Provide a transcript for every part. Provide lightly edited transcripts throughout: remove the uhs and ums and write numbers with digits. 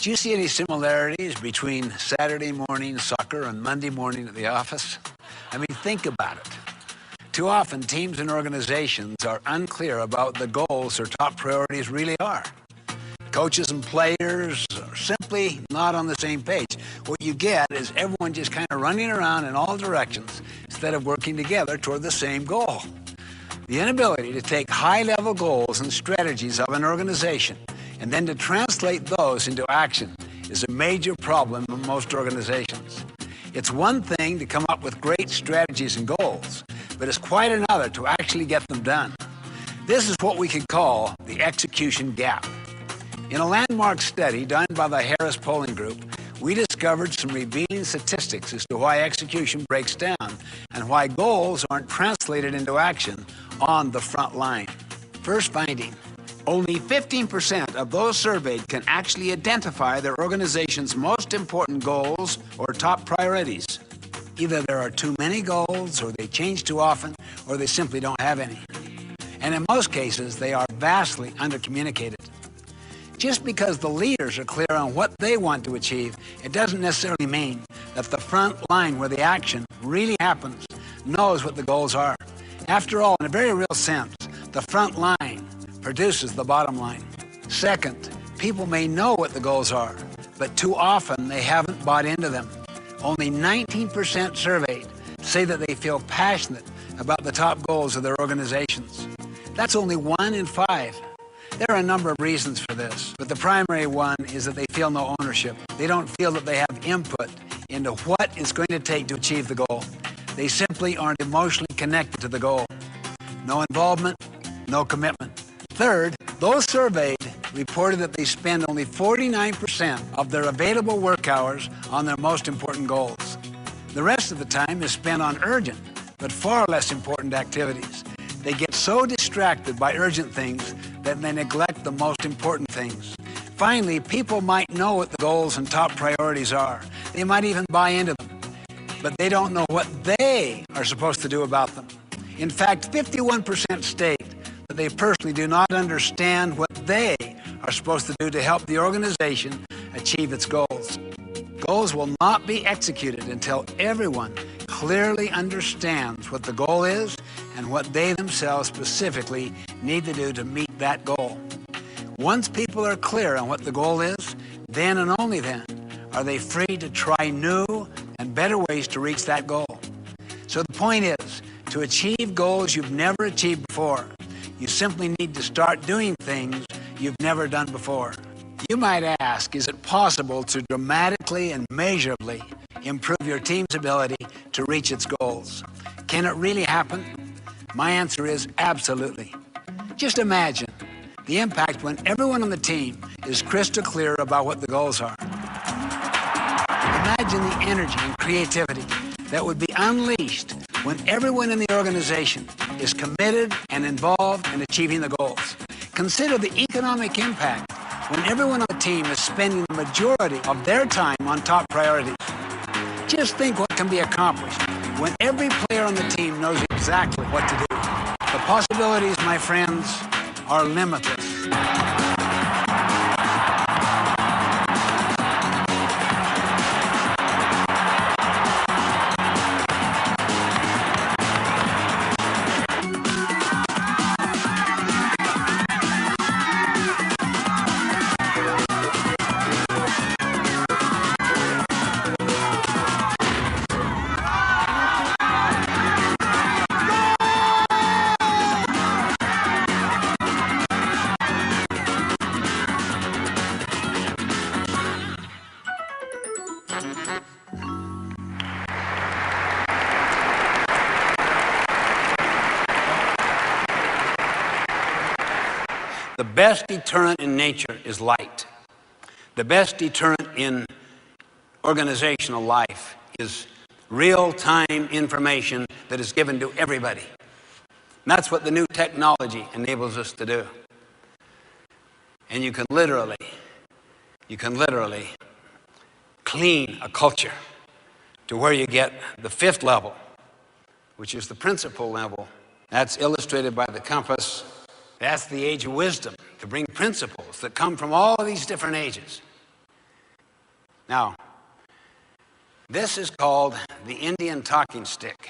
Do you see any similarities between Saturday morning soccer and Monday morning at the office? I mean, think about it. Too often, teams and organizations are unclear about the goals their top priorities really are. Coaches and players are simply not on the same page. What you get is everyone just kind of running around in all directions instead of working together toward the same goal. The inability to take high-level goals and strategies of an organization and then to translate those into action is a major problem in most organizations. It's one thing to come up with great strategies and goals, but it's quite another to actually get them done. This is what we could call the execution gap. In a landmark study done by the Harris Polling Group, we discovered some revealing statistics as to why execution breaks down and why goals aren't translated into action on the front line. First finding, only 15% of those surveyed can actually identify their organization's most important goals or top priorities. Either there are too many goals, or they change too often, or they simply don't have any. And in most cases, they are vastly undercommunicated. Just because the leaders are clear on what they want to achieve, it doesn't necessarily mean that the front line where the action really happens knows what the goals are. After all, in a very real sense, the front line produces the bottom line. Second, people may know what the goals are, but too often they haven't bought into them. Only 19% surveyed say that they feel passionate about the top goals of their organizations. That's only 1 in 5. There are a number of reasons for this, but the primary one is that they feel no ownership. They don't feel that they have input into what it's going to take to achieve the goal. They simply aren't emotionally connected to the goal. No involvement, no commitment. Third, those surveyed reported that they spend only 49% of their available work hours on their most important goals. The rest of the time is spent on urgent, but far less important activities. They get so distracted by urgent things that they neglect the most important things. Finally, people might know what the goals and top priorities are. They might even buy into them, but they don't know what they are supposed to do about them. In fact, 51% state that they personally do not understand what they are supposed to do to help the organization achieve its goals. Goals will not be executed until everyone clearly understands what the goal is and what they themselves specifically need to do to meet that goal. Once people are clear on what the goal is, then and only then are they free to try new and better ways to reach that goal. So the point is, to achieve goals you've never achieved before, you simply need to start doing things you've never done before. You might ask, is it possible to dramatically and measurably improve your team's ability to reach its goals? Can it really happen? My answer is absolutely. Just imagine the impact when everyone on the team is crystal clear about what the goals are. Imagine the energy and creativity that would be unleashed when everyone in the organization is committed and involved in achieving the goals. Consider the economic impact when everyone on the team is spending the majority of their time on top priorities. Just think what can be accomplished when every player on the team knows exactly what to do. The possibilities, my friends, are limitless. The best deterrent in nature is light. The best deterrent in organizational life is real-time information that is given to everybody. And that's what the new technology enables us to do. And you can literally clean a culture to where you get the 5th level, which is the principle level. That's illustrated by the compass. That's the age of wisdom, to bring principles that come from all of these different ages. Now, this is called the Indian talking stick.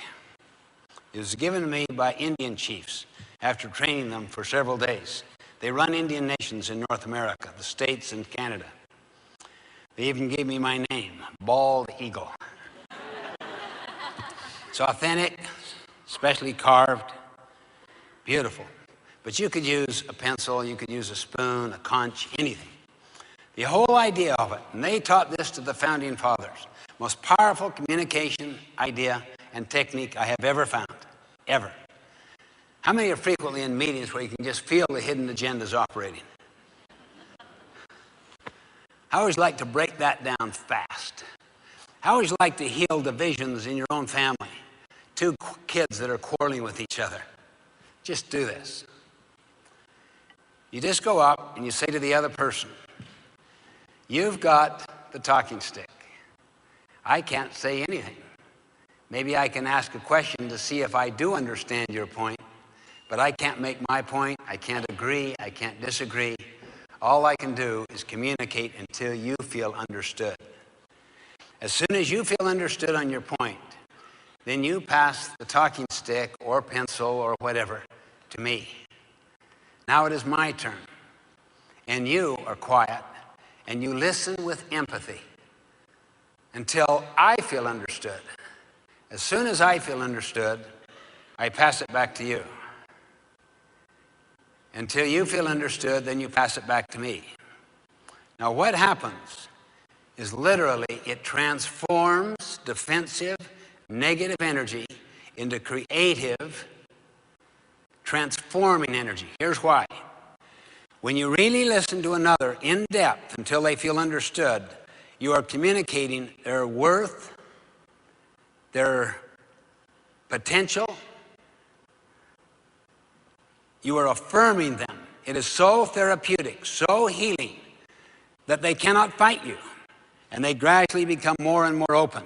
It was given to me by Indian chiefs after training them for several days. They run Indian nations in North America, the States and Canada. They even gave me my name, Bald Eagle. It's authentic, specially carved, beautiful. But you could use a pencil, you could use a spoon, a conch, anything. The whole idea of it, and they taught this to the founding fathers, most powerful communication idea and technique I have ever found, ever. How many are frequently in meetings where you can just feel the hidden agendas operating? I always like to break that down fast. I always like to heal divisions in your own family. Two kids that are quarreling with each other. Just do this. You just go up and you say to the other person, you've got the talking stick. I can't say anything. Maybe I can ask a question to see if I do understand your point, but I can't make my point. I can't agree. I can't disagree. All I can do is communicate until you feel understood. As soon as you feel understood on your point, then you pass the talking stick or pencil or whatever to me. Now it is my turn. And you are quiet and you listen with empathy until I feel understood. As soon as I feel understood, I pass it back to you. Until you feel understood, then you pass it back to me. Now what happens is literally it transforms defensive, negative energy into creative, transforming energy. Here's why. When you really listen to another in depth until they feel understood, you are communicating their worth, their potential. You are affirming them. It is so therapeutic, so healing, that they cannot fight you. And they gradually become more and more open.